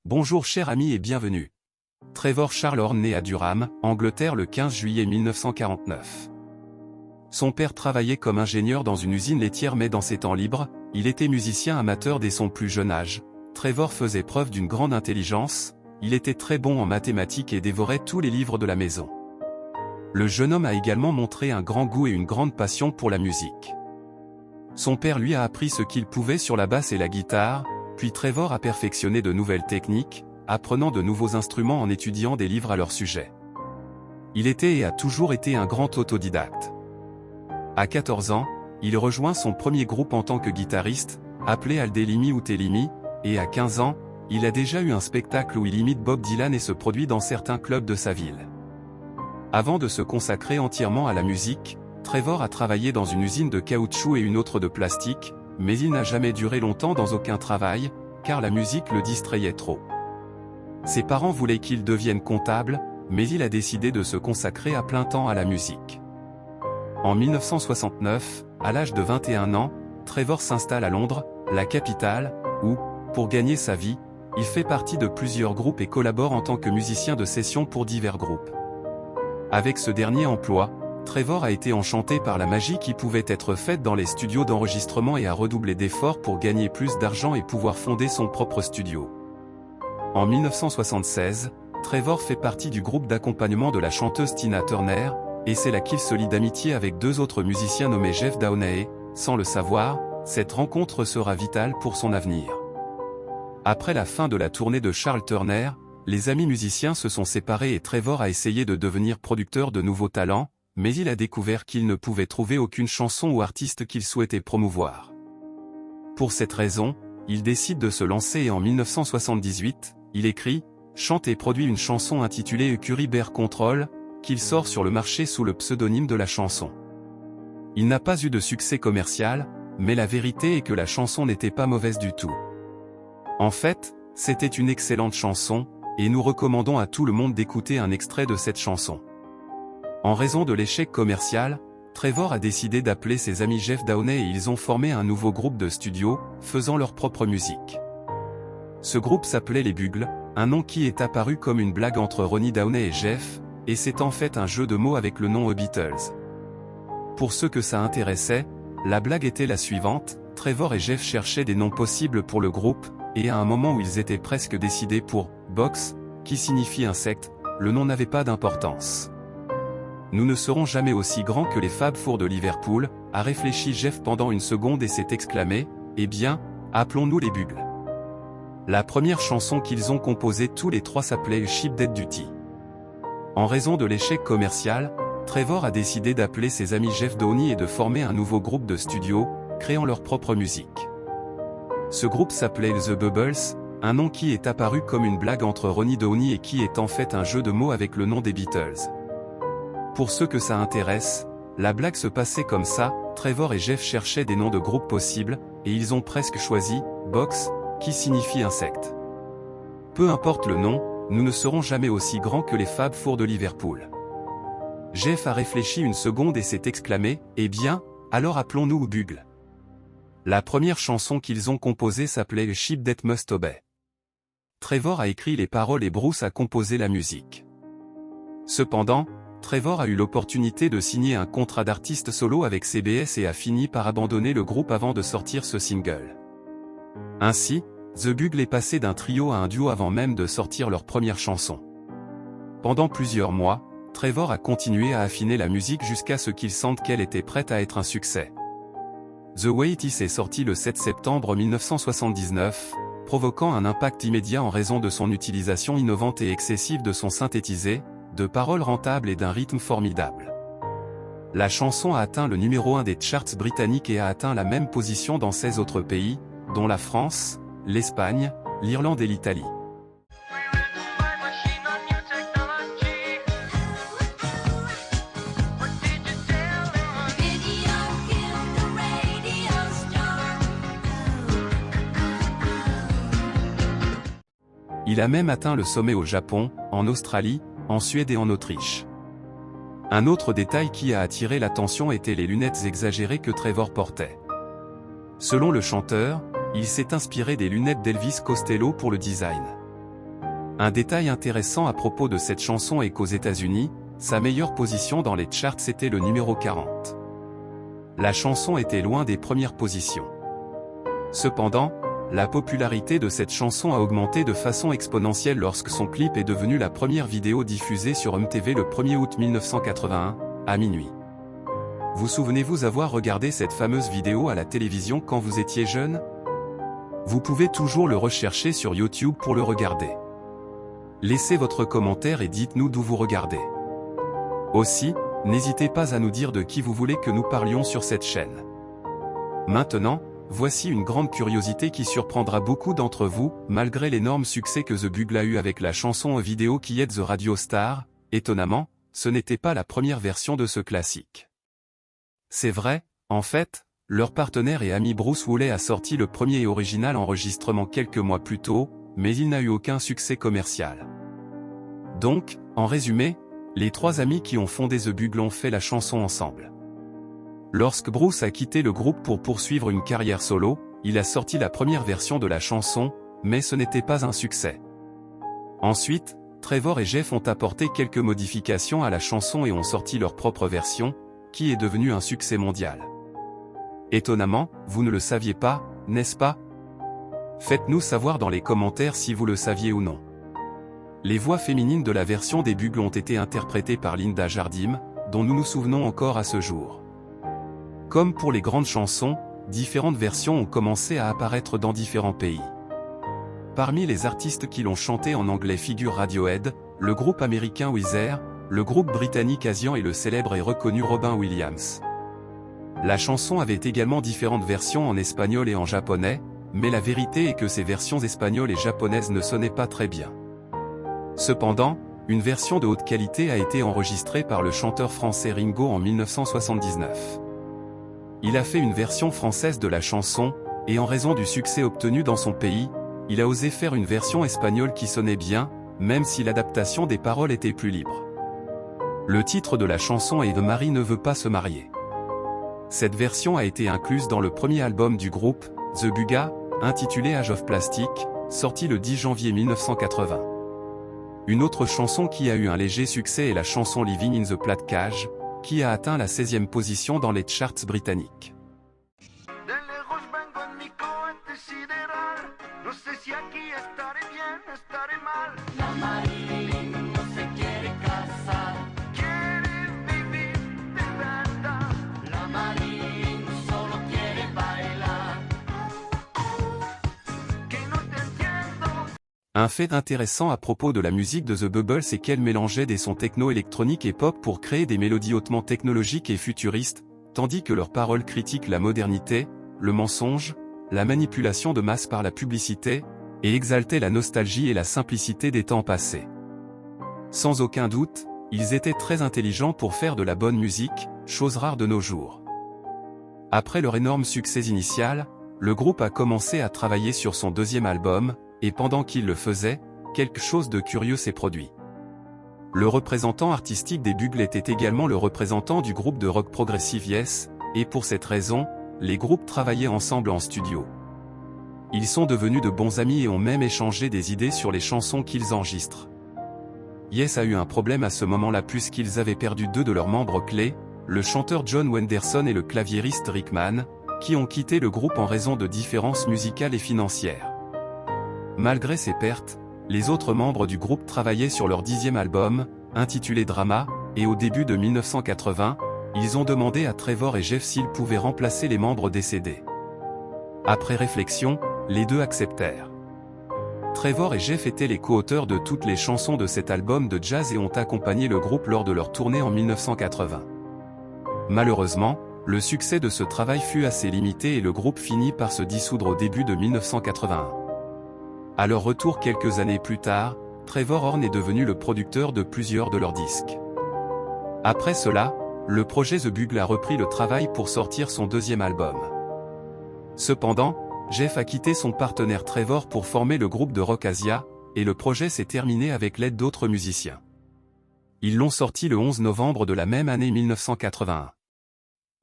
Bonjour chers amis et bienvenue. Trevor Charles Horn naît à Durham, Angleterre le 15 juillet 1949. Son père travaillait comme ingénieur dans une usine laitière mais dans ses temps libres, il était musicien amateur dès son plus jeune âge. Trevor faisait preuve d'une grande intelligence, il était très bon en mathématiques et dévorait tous les livres de la maison. Le jeune homme a également montré un grand goût et une grande passion pour la musique. Son père lui a appris ce qu'il pouvait sur la basse et la guitare, puis Trevor a perfectionné de nouvelles techniques, apprenant de nouveaux instruments en étudiant des livres à leur sujet. Il était et a toujours été un grand autodidacte. À 14 ans, il rejoint son premier groupe en tant que guitariste, appelé Aldelimi ou Telimi, et à 15 ans, il a déjà eu un spectacle où il imite Bob Dylan et se produit dans certains clubs de sa ville. Avant de se consacrer entièrement à la musique, Trevor a travaillé dans une usine de caoutchouc et une autre de plastique, mais il n'a jamais duré longtemps dans aucun travail, car la musique le distrayait trop. Ses parents voulaient qu'il devienne comptable, mais il a décidé de se consacrer à plein temps à la musique. En 1969, à l'âge de 21 ans, Trevor s'installe à Londres, la capitale, où, pour gagner sa vie, il fait partie de plusieurs groupes et collabore en tant que musicien de session pour divers groupes. Avec ce dernier emploi, Trevor a été enchanté par la magie qui pouvait être faite dans les studios d'enregistrement et a redoublé d'efforts pour gagner plus d'argent et pouvoir fonder son propre studio. En 1976, Trevor fait partie du groupe d'accompagnement de la chanteuse Tina Turner, et c'est là qu'il se lie d'amitié avec deux autres musiciens nommés Jeff Downey. Sans le savoir, cette rencontre sera vitale pour son avenir. Après la fin de la tournée de Charles Turner, les amis musiciens se sont séparés et Trevor a essayé de devenir producteur de nouveaux talents, mais il a découvert qu'il ne pouvait trouver aucune chanson ou artiste qu'il souhaitait promouvoir. Pour cette raison, il décide de se lancer et en 1978, il écrit, chante et produit une chanson intitulée Écurie Bear Control, qu'il sort sur le marché sous le pseudonyme de la chanson. Il n'a pas eu de succès commercial, mais la vérité est que la chanson n'était pas mauvaise du tout. En fait, c'était une excellente chanson, et nous recommandons à tout le monde d'écouter un extrait de cette chanson. En raison de l'échec commercial, Trevor a décidé d'appeler ses amis Jeff Downey et ils ont formé un nouveau groupe de studio, faisant leur propre musique. Ce groupe s'appelait les Bugles, un nom qui est apparu comme une blague entre Ronnie Downey et Jeff, et c'est en fait un jeu de mots avec le nom The Beatles. Pour ceux que ça intéressait, la blague était la suivante, Trevor et Jeff cherchaient des noms possibles pour le groupe, et à un moment où ils étaient presque décidés pour « box », qui signifie insecte, le nom n'avait pas d'importance. Nous ne serons jamais aussi grands que les Fab Four de Liverpool, a réfléchi Jeff pendant une seconde et s'est exclamé, eh bien, appelons-nous les Bugles. La première chanson qu'ils ont composée tous les trois s'appelait Ship Dead Duty. En raison de l'échec commercial, Trevor a décidé d'appeler ses amis Jeff Downey et de former un nouveau groupe de studio, créant leur propre musique. Ce groupe s'appelait The Bubbles, un nom qui est apparu comme une blague entre Ronnie Downey et qui est en fait un jeu de mots avec le nom des Beatles. Pour ceux que ça intéresse, la blague se passait comme ça, Trevor et Jeff cherchaient des noms de groupes possibles, et ils ont presque choisi « box », qui signifie insecte. Peu importe le nom, nous ne serons jamais aussi grands que les Fab Four de Liverpool. Jeff a réfléchi une seconde et s'est exclamé, eh bien, alors appelons-nous Bugle. La première chanson qu'ils ont composée s'appelait Ship That Must Obey. Trevor a écrit les paroles et Bruce a composé la musique. Cependant, Trevor a eu l'opportunité de signer un contrat d'artiste solo avec CBS et a fini par abandonner le groupe avant de sortir ce single. Ainsi, The Bugle est passé d'un trio à un duo avant même de sortir leur première chanson. Pendant plusieurs mois, Trevor a continué à affiner la musique jusqu'à ce qu'il sente qu'elle était prête à être un succès. The Way It Is est sorti le 7 septembre 1979, provoquant un impact immédiat en raison de son utilisation innovante et excessive de son synthétisé, de paroles rentables et d'un rythme formidable. La chanson a atteint le numéro 1 des charts britanniques et a atteint la même position dans 16 autres pays, dont la France, l'Espagne, l'Irlande et l'Italie. Il a même atteint le sommet au Japon, en Australie, en Suède et en Autriche. Un autre détail qui a attiré l'attention était les lunettes exagérées que Trevor portait. Selon le chanteur, il s'est inspiré des lunettes d'Elvis Costello pour le design. Un détail intéressant à propos de cette chanson est qu'aux États-Unis, sa meilleure position dans les charts était le numéro 40. La chanson était loin des premières positions. Cependant, la popularité de cette chanson a augmenté de façon exponentielle lorsque son clip est devenu la première vidéo diffusée sur MTV le 1er août 1981, à minuit. Vous souvenez-vous avoir regardé cette fameuse vidéo à la télévision quand vous étiez jeune? Vous pouvez toujours le rechercher sur YouTube pour le regarder. Laissez votre commentaire et dites-nous d'où vous regardez. Aussi, n'hésitez pas à nous dire de qui vous voulez que nous parlions sur cette chaîne. Maintenant, voici une grande curiosité qui surprendra beaucoup d'entre vous, malgré l'énorme succès que The Bugle a eu avec la chanson vidéo qui est The Radio Star. Étonnamment, ce n'était pas la première version de ce classique. C'est vrai, en fait, leur partenaire et ami Bruce Woolley a sorti le premier et original enregistrement quelques mois plus tôt, mais il n'a eu aucun succès commercial. Donc, en résumé, les trois amis qui ont fondé The Bugle ont fait la chanson ensemble. Lorsque Bruce a quitté le groupe pour poursuivre une carrière solo, il a sorti la première version de la chanson, mais ce n'était pas un succès. Ensuite, Trevor et Jeff ont apporté quelques modifications à la chanson et ont sorti leur propre version, qui est devenue un succès mondial. Étonnamment, vous ne le saviez pas, n'est-ce pas? Faites-nous savoir dans les commentaires si vous le saviez ou non. Les voix féminines de la version des Bugles ont été interprétées par Linda Jardim, dont nous nous souvenons encore à ce jour. Comme pour les grandes chansons, différentes versions ont commencé à apparaître dans différents pays. Parmi les artistes qui l'ont chanté en anglais figurent Radiohead, le groupe américain Weezer, le groupe britannique Asian et le célèbre et reconnu Robin Williams. La chanson avait également différentes versions en espagnol et en japonais, mais la vérité est que ces versions espagnoles et japonaises ne sonnaient pas très bien. Cependant, une version de haute qualité a été enregistrée par le chanteur français Ringo en 1979. Il a fait une version française de la chanson, et en raison du succès obtenu dans son pays, il a osé faire une version espagnole qui sonnait bien, même si l'adaptation des paroles était plus libre. Le titre de la chanson est « Marie ne veut pas se marier ». Cette version a été incluse dans le premier album du groupe, The Buga, intitulé Age of Plastic, sorti le 10 janvier 1980. Une autre chanson qui a eu un léger succès est la chanson Living in the Plat Cage, qui a atteint la 16e position dans les charts britanniques. Un fait intéressant à propos de la musique de The Bugle c'est qu'elle mélangeait des sons techno-électroniques et pop pour créer des mélodies hautement technologiques et futuristes, tandis que leurs paroles critiquent la modernité, le mensonge, la manipulation de masse par la publicité, et exaltaient la nostalgie et la simplicité des temps passés. Sans aucun doute, ils étaient très intelligents pour faire de la bonne musique, chose rare de nos jours. Après leur énorme succès initial, le groupe a commencé à travailler sur son deuxième album, et pendant qu'il le faisait, quelque chose de curieux s'est produit. Le représentant artistique des Bugles était également le représentant du groupe de rock progressif Yes, et pour cette raison, les groupes travaillaient ensemble en studio. Ils sont devenus de bons amis et ont même échangé des idées sur les chansons qu'ils enregistrent. Yes a eu un problème à ce moment-là puisqu'ils avaient perdu deux de leurs membres clés, le chanteur John Wenderson et le claviériste Rick Mann, qui ont quitté le groupe en raison de différences musicales et financières. Malgré ces pertes, les autres membres du groupe travaillaient sur leur 10e album, intitulé Drama, et au début de 1980, ils ont demandé à Trevor et Jeff s'ils pouvaient remplacer les membres décédés. Après réflexion, les deux acceptèrent. Trevor et Jeff étaient les co-auteurs de toutes les chansons de cet album de jazz et ont accompagné le groupe lors de leur tournée en 1980. Malheureusement, le succès de ce travail fut assez limité et le groupe finit par se dissoudre au début de 1981. À leur retour quelques années plus tard, Trevor Horn est devenu le producteur de plusieurs de leurs disques. Après cela, le projet The Bugle a repris le travail pour sortir son deuxième album. Cependant, Jeff a quitté son partenaire Trevor pour former le groupe de rock Asia, et le projet s'est terminé avec l'aide d'autres musiciens. Ils l'ont sorti le 11 novembre de la même année 1981.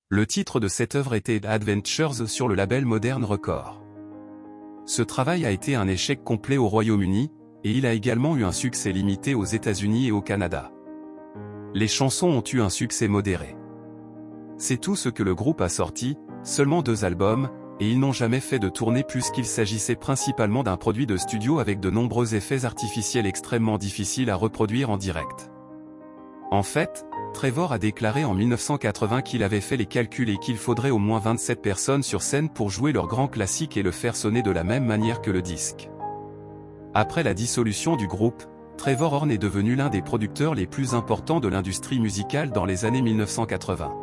Le titre de cette œuvre était Adventures sur le label Modern Records. Ce travail a été un échec complet au Royaume-Uni, et il a également eu un succès limité aux États-Unis et au Canada. Les chansons ont eu un succès modéré. C'est tout ce que le groupe a sorti, seulement 2 albums, et ils n'ont jamais fait de tournée puisqu'il s'agissait principalement d'un produit de studio avec de nombreux effets artificiels extrêmement difficiles à reproduire en direct. En fait, Trevor a déclaré en 1980 qu'il avait fait les calculs et qu'il faudrait au moins 27 personnes sur scène pour jouer leur grand classique et le faire sonner de la même manière que le disque. Après la dissolution du groupe, Trevor Horn est devenu l'un des producteurs les plus importants de l'industrie musicale dans les années 1980.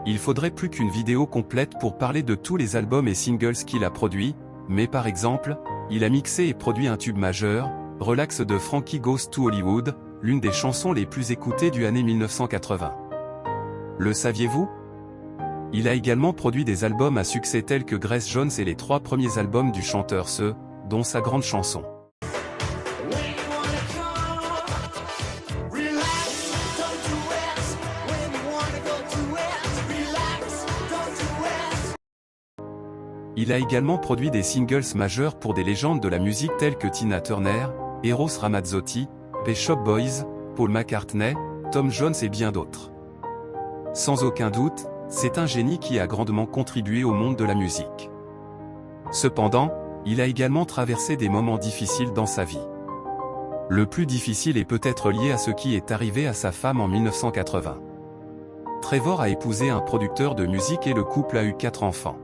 Il faudrait plus qu'une vidéo complète pour parler de tous les albums et singles qu'il a produits, mais par exemple, il a mixé et produit un tube majeur, Relax de Frankie Goes to Hollywood, l'une des chansons les plus écoutées du année 1980. Le saviez-vous? Il a également produit des albums à succès tels que Grace Jones et les 3 premiers albums du chanteur Ce, dont sa grande chanson. Il a également produit des singles majeurs pour des légendes de la musique telles que Tina Turner, Eros Ramazzotti, Pet Shop Boys, Paul McCartney, Tom Jones et bien d'autres. Sans aucun doute, c'est un génie qui a grandement contribué au monde de la musique. Cependant, il a également traversé des moments difficiles dans sa vie. Le plus difficile est peut-être lié à ce qui est arrivé à sa femme en 1980. Trevor a épousé un producteur de musique et le couple a eu 4 enfants.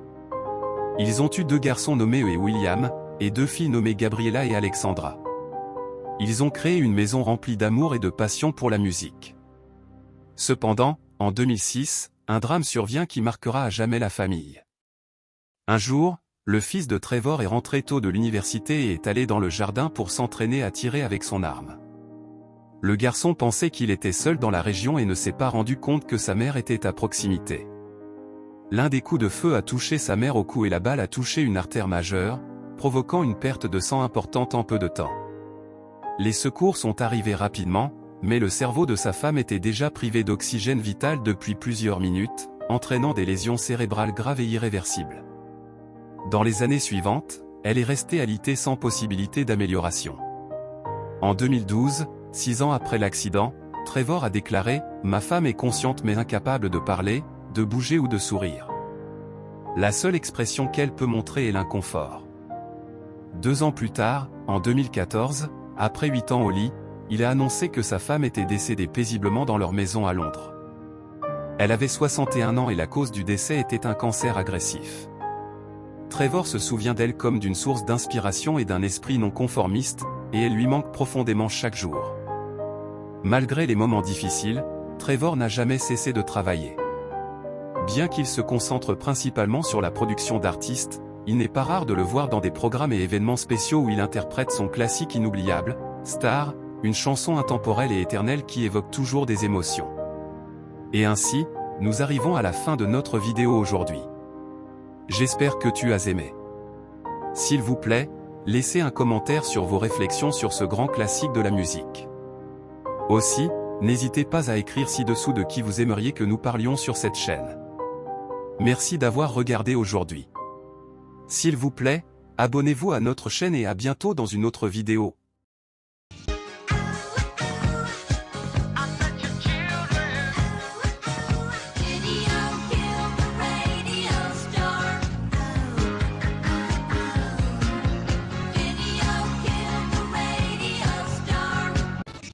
Ils ont eu 2 garçons nommés E et William, et 2 filles nommées Gabriella et Alexandra. Ils ont créé une maison remplie d'amour et de passion pour la musique. Cependant, en 2006, un drame survient qui marquera à jamais la famille. Un jour, le fils de Trevor est rentré tôt de l'université et est allé dans le jardin pour s'entraîner à tirer avec son arme. Le garçon pensait qu'il était seul dans la région et ne s'est pas rendu compte que sa mère était à proximité. L'un des coups de feu a touché sa mère au cou et la balle a touché une artère majeure, provoquant une perte de sang importante en peu de temps. Les secours sont arrivés rapidement, mais le cerveau de sa femme était déjà privé d'oxygène vital depuis plusieurs minutes, entraînant des lésions cérébrales graves et irréversibles. Dans les années suivantes, elle est restée alitée sans possibilité d'amélioration. En 2012, 6 ans après l'accident, Trevor a déclaré « Ma femme est consciente mais incapable de parler, de bouger ou de sourire. La seule expression qu'elle peut montrer est l'inconfort. » 2 ans plus tard, en 2014, après 8 ans au lit, il a annoncé que sa femme était décédée paisiblement dans leur maison à Londres. Elle avait 61 ans et la cause du décès était un cancer agressif. Trevor se souvient d'elle comme d'une source d'inspiration et d'un esprit non conformiste, et elle lui manque profondément chaque jour. Malgré les moments difficiles, Trevor n'a jamais cessé de travailler. Bien qu'il se concentre principalement sur la production d'artistes, il n'est pas rare de le voir dans des programmes et événements spéciaux où il interprète son classique inoubliable, Star, une chanson intemporelle et éternelle qui évoque toujours des émotions. Et ainsi, nous arrivons à la fin de notre vidéo aujourd'hui. J'espère que tu as aimé. S'il vous plaît, laissez un commentaire sur vos réflexions sur ce grand classique de la musique. Aussi, n'hésitez pas à écrire ci-dessous de qui vous aimeriez que nous parlions sur cette chaîne. Merci d'avoir regardé aujourd'hui. S'il vous plaît, abonnez-vous à notre chaîne et à bientôt dans une autre vidéo.